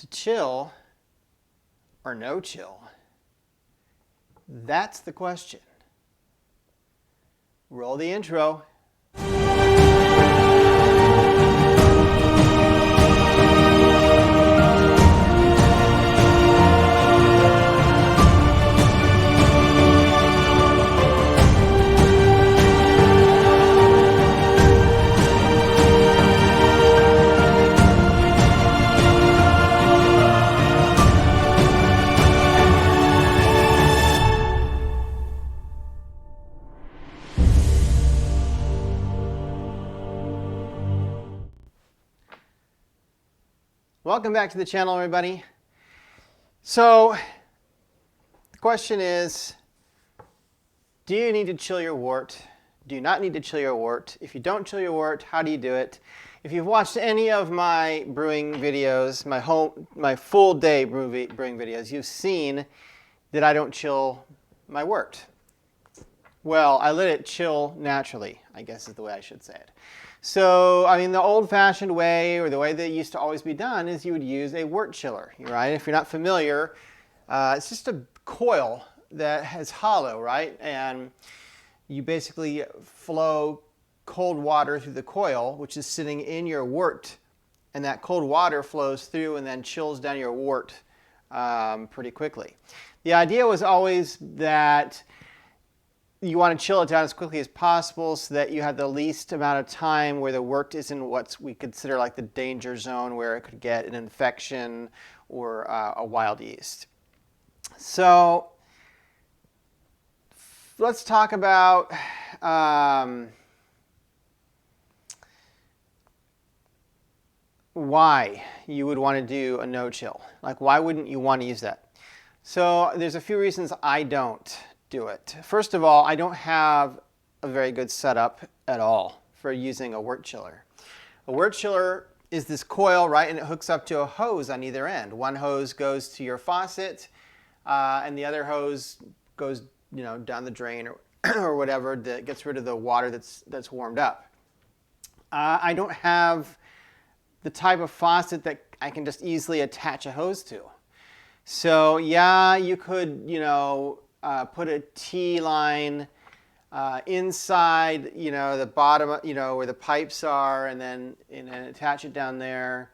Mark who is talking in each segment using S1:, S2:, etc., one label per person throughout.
S1: To chill or no chill? That's the question. Roll the intro. Welcome back to the channel, everybody. So the question is, do you need to chill your wort? Do you not need to chill your wort? If you don't chill your wort, how do you do it? If you've watched any of my brewing videos, my full day brewing videos, you've seen that I don't chill my wort. Well, I let it chill naturally, I guess is the way I should say it. So, I mean, the old-fashioned way, or the way that it used to always be done, is you would use a wort chiller, right? If you're not familiar, it's just a coil that is hollow, right? And you basically flow cold water through the coil, which is sitting in your wort, and that cold water flows through and then chills down your wort pretty quickly. The idea was always that you want to chill it down as quickly as possible so that you have the least amount of time where the wort is in what we consider like the danger zone, where it could get an infection or a wild yeast. So let's talk about why you would want to do a no-chill. Like, why wouldn't you want to use that? So there's a few reasons I don't do it. First of all, I don't have a very good setup at all for using a wort chiller. A wort chiller is this coil, right, and it hooks up to a hose on either end. One hose goes to your faucet, and the other hose goes, down the drain or whatever, that gets rid of the water that's warmed up. I don't have the type of faucet that I can just easily attach a hose to. So yeah, you could, put a T-line inside, the bottom, where the pipes are, and then attach it down there.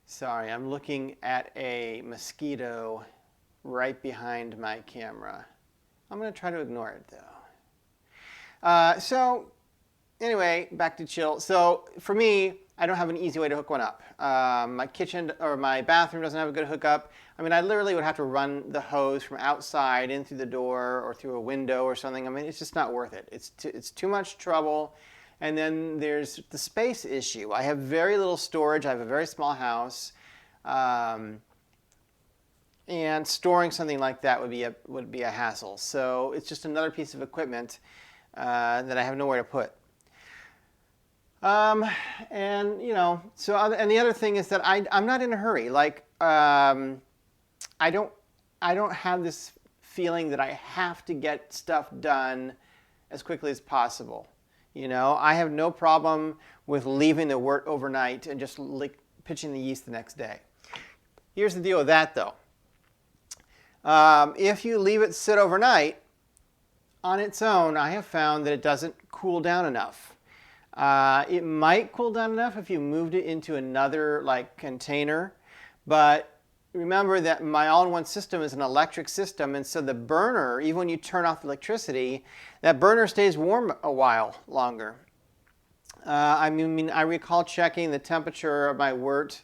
S1: Sorry, I'm looking at a mosquito right behind my camera. I'm going to try to ignore it, though. So anyway, back to chill. So for me, I don't have an easy way to hook one up. My kitchen or my bathroom doesn't have a good hookup. I mean, I literally would have to run the hose from outside in through the door or through a window or something. I mean, it's just not worth it. It's too much trouble. And then there's the space issue. I have very little storage. I have a very small house. And storing something like that would be a hassle. So it's just another piece of equipment that I have nowhere to put. And the other thing is that I'm not in a hurry. Like, I don't have this feeling that I have to get stuff done as quickly as possible. I have no problem with leaving the wort overnight and just pitching the yeast the next day. Here's the deal with that, though. If you leave it sit overnight on its own, I have found that it doesn't cool down enough. It might cool down enough if you moved it into another container, but remember that my all-in-one system is an electric system, and so the burner, even when you turn off the electricity, that burner stays warm a while longer. I recall checking the temperature of my wort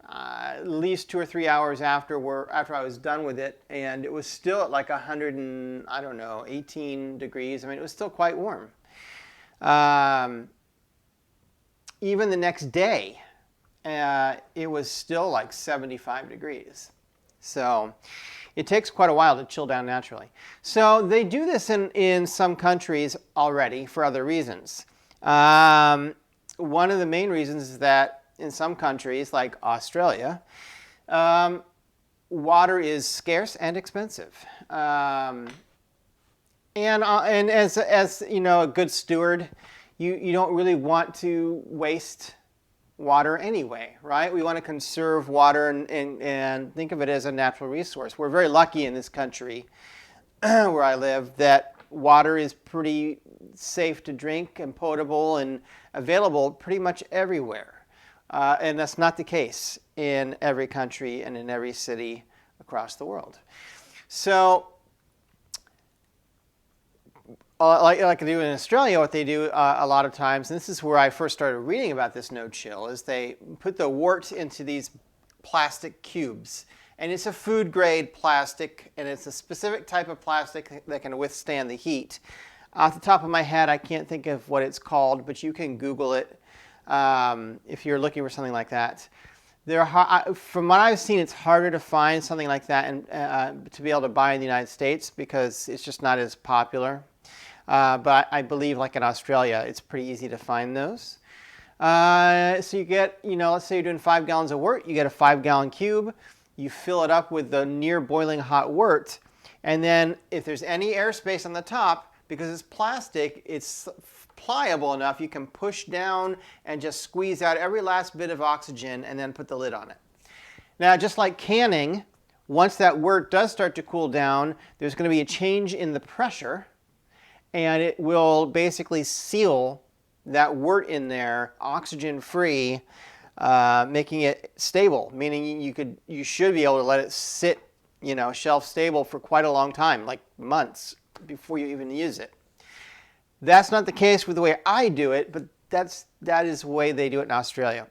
S1: at least 2 or 3 hours after I was done with it, and it was still at like 18 degrees. I mean, it was still quite warm. Even the next day, it was still like 75 degrees. So it takes quite a while to chill down naturally. So they do this in some countries already for other reasons. One of the main reasons is that in some countries, like Australia, water is scarce and expensive. And as a good steward, you don't really want to waste water anyway, right? We want to conserve water and think of it as a natural resource. We're very lucky in this country where I live that water is pretty safe to drink and potable and available pretty much everywhere. And that's not the case in every country and in every city across the world. So like they do in Australia, what they do a lot of times, and this is where I first started reading about this no-chill, is they put the wort into these plastic cubes. And it's a food-grade plastic, and it's a specific type of plastic that can withstand the heat. Off the top of my head, I can't think of what it's called, but you can Google it if you're looking for something like that. From what I've seen, it's harder to find something like that and to be able to buy in the United States because it's just not as popular. But I believe, like in Australia, it's pretty easy to find those. So you get, let's say you're doing 5 gallons of wort, you get a 5-gallon cube. You fill it up with the near boiling hot wort, and then if there's any airspace on the top, because it's plastic, it's pliable enough, you can push down and just squeeze out every last bit of oxygen and then put the lid on it. Now, just like canning, once that wort does start to cool down, there's going to be a change in the pressure, and it will basically seal that wort in there, oxygen-free, making it stable, meaning you should be able to let it sit, shelf stable for quite a long time, like months before you even use it. That's not the case with the way I do it, but that is the way they do it in Australia.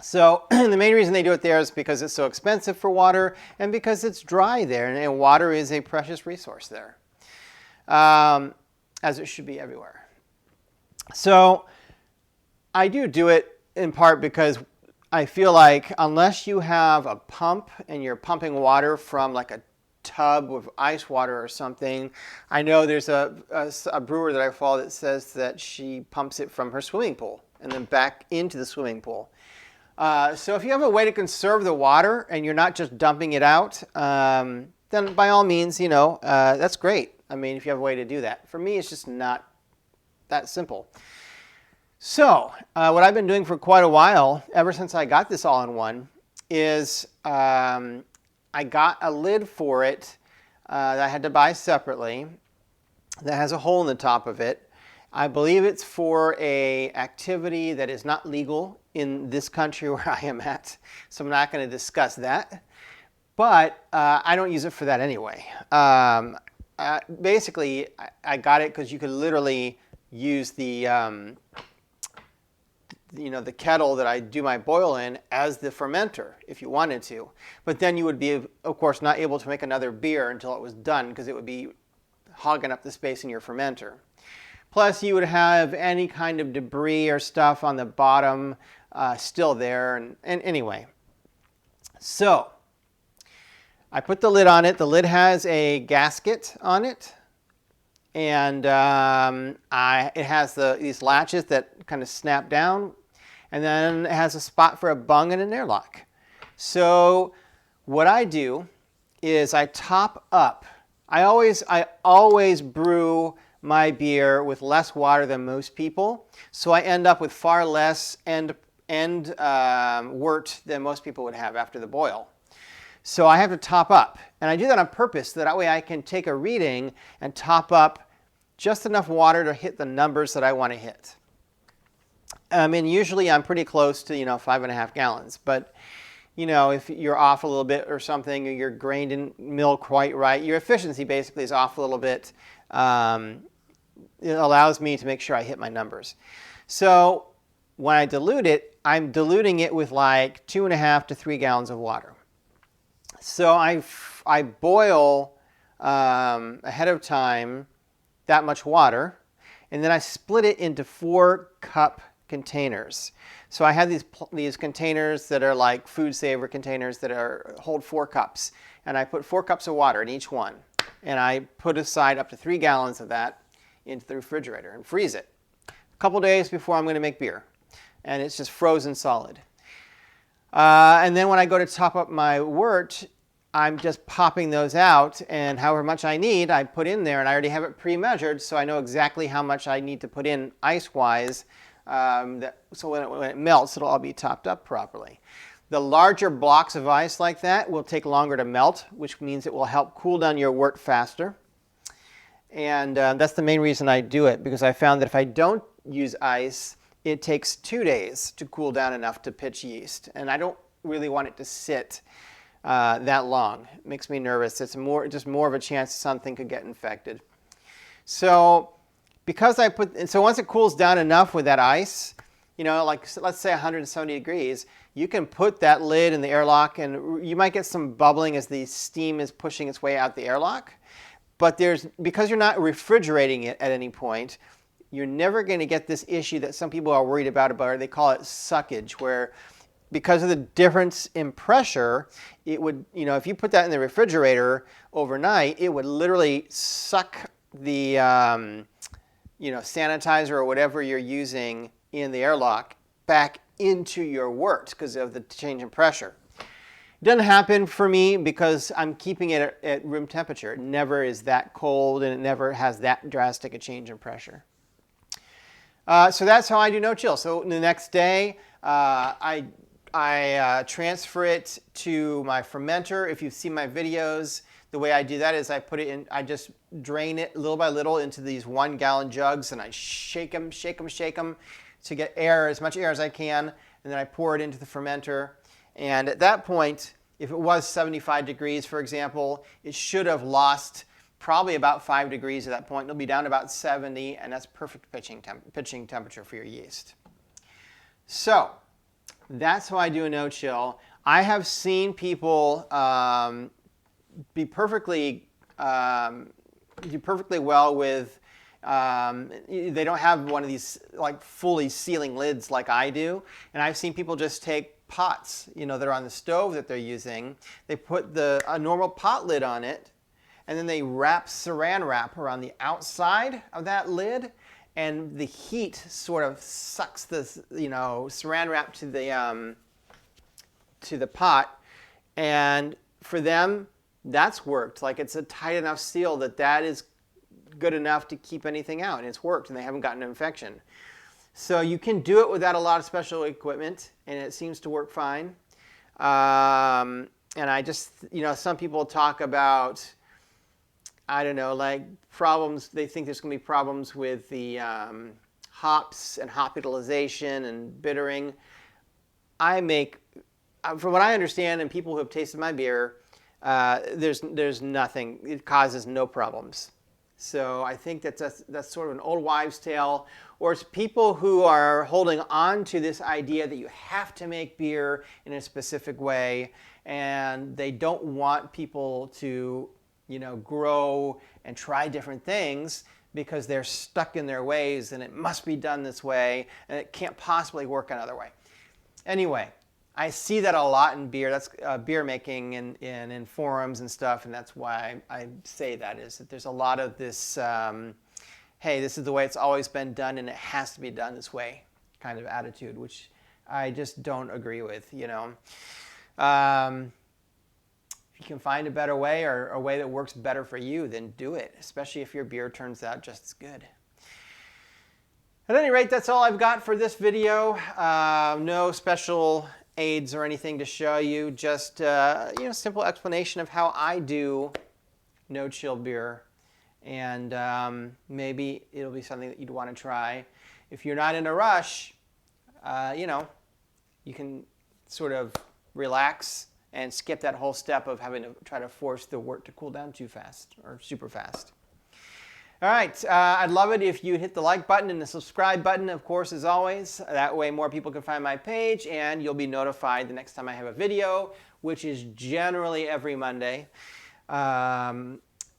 S1: So the main reason they do it there is because it's so expensive for water and because it's dry there, and water is a precious resource there, as it should be everywhere. So I do it in part because I feel like unless you have a pump and you're pumping water from like a tub with ice water or something, I know there's a brewer that I follow that says that she pumps it from her swimming pool and then back into the swimming pool. So if you have a way to conserve the water and you're not just dumping it out, then by all means, that's great. I mean, if you have a way to do that. For me, it's just not that simple. So what I've been doing for quite a while, ever since I got this all-in-one, is I got a lid for it that I had to buy separately that has a hole in the top of it. I believe it's for an activity that is not legal in this country where I am at, so I'm not going to discuss that. But I don't use it for that anyway. Basically, I got it because you could literally use the the kettle that I do my boil in as the fermenter if you wanted to. But then you would be, of course, not able to make another beer until it was done because it would be hogging up the space in your fermenter. Plus, you would have any kind of debris or stuff on the bottom still there. And anyway, so I put the lid on it. The lid has a gasket on it. And it has these latches that kind of snap down. And then it has a spot for a bung and an airlock. So what I do is I top up. I always brew my beer with less water than most people. So I end up with far less end wort than most people would have after the boil. So I have to top up. And I do that on purpose so that way I can take a reading and top up just enough water to hit the numbers that I want to hit. And usually I'm pretty close to 5.5 gallons, but if you're off a little bit or something, or your grain didn't mill quite right, your efficiency basically is off a little bit. It allows me to make sure I hit my numbers. So when I dilute it, I'm diluting it with like 2.5 to 3 gallons of water. So I boil ahead of time that much water, and then I split it into 4-cup containers. So I have these containers that are like food saver containers that hold 4 cups, and I put 4 cups of water in each one, and I put aside up to 3 gallons of that into the refrigerator and freeze it a couple days before I'm going to make beer, and it's just frozen solid. And then when I go to top up my wort, I'm just popping those out, and however much I need, I put in there, and I already have it pre-measured, so I know exactly how much I need to put in ice-wise so when it melts, it'll all be topped up properly. The larger blocks of ice like that will take longer to melt, which means it will help cool down your wort faster. And that's the main reason I do it, because I found that if I don't use ice, it takes 2 days to cool down enough to pitch yeast. And I don't really want it to sit that long. It makes me nervous. It's just more of a chance something could get infected. So once it cools down enough with that ice, like let's say 170 degrees, you can put that lid in the airlock, and you might get some bubbling as the steam is pushing its way out the airlock. But because you're not refrigerating it at any point, you're never going to get this issue that some people are worried about, they call it suckage, where because of the difference in pressure, it would, if you put that in the refrigerator overnight, it would literally suck the, sanitizer or whatever you're using in the airlock back into your wort because of the change in pressure. It doesn't happen for me because I'm keeping it at room temperature. It never is that cold, and it never has that drastic a change in pressure. So that's how I do no chill. So the next day, I transfer it to my fermenter. If you've seen my videos, the way I do that is I put it in, I just drain it little by little into these 1 gallon jugs, and I shake them to get air, as much air as I can, and then I pour it into the fermenter. And at that point, if it was 75 degrees, for example, it should have lost probably about 5 degrees at that point. It'll be down to about 70, and that's perfect pitching temperature for your yeast. So that's how I do a no-chill. I have seen people do perfectly well with, they don't have one of these like fully sealing lids like I do. And I've seen people just take pots, that are on the stove that they're using. They put a normal pot lid on it, and then they wrap saran wrap around the outside of that lid, and the heat sort of sucks the saran wrap to the pot. And for them, that's worked. Like, it's a tight enough seal that is good enough to keep anything out, and it's worked, and they haven't gotten an infection. So you can do it without a lot of special equipment, and it seems to work fine. And I just, some people talk about, I don't know, like problems. They think there's going to be problems with the hops and hop utilization and bittering. From what I understand, and people who have tasted my beer, there's nothing. It causes no problems. So I think that's sort of an old wives' tale, or it's people who are holding on to this idea that you have to make beer in a specific way, and they don't want people to, grow and try different things because they're stuck in their ways, and it must be done this way, and it can't possibly work another way. Anyway, I see that a lot in beer. That's beer making and in forums and stuff, and that's why I say that, is that there's a lot of this, hey, this is the way it's always been done, and it has to be done this way kind of attitude, which I just don't agree with, If you can find a better way, or a way that works better for you, then do it, especially if your beer turns out just as good. At any rate, that's all I've got for this video. No special aids or anything to show you, just simple explanation of how I do no chill beer, and maybe it'll be something that you'd want to try. If you're not in a rush, you can sort of relax and skip that whole step of having to try to force the wort to cool down too fast or super fast. All right, I'd love it if you'd hit the like button and the subscribe button, of course, as always. That way more people can find my page, and you'll be notified the next time I have a video, which is generally every Monday.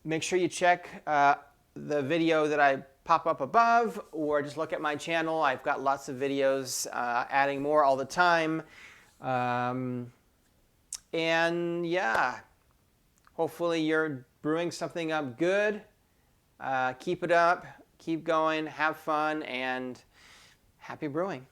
S1: Make sure you check the video that I pop up above, or just look at my channel. I've got lots of videos, adding more all the time. And yeah, hopefully you're brewing something up good. Keep it up, keep going, have fun, and happy brewing.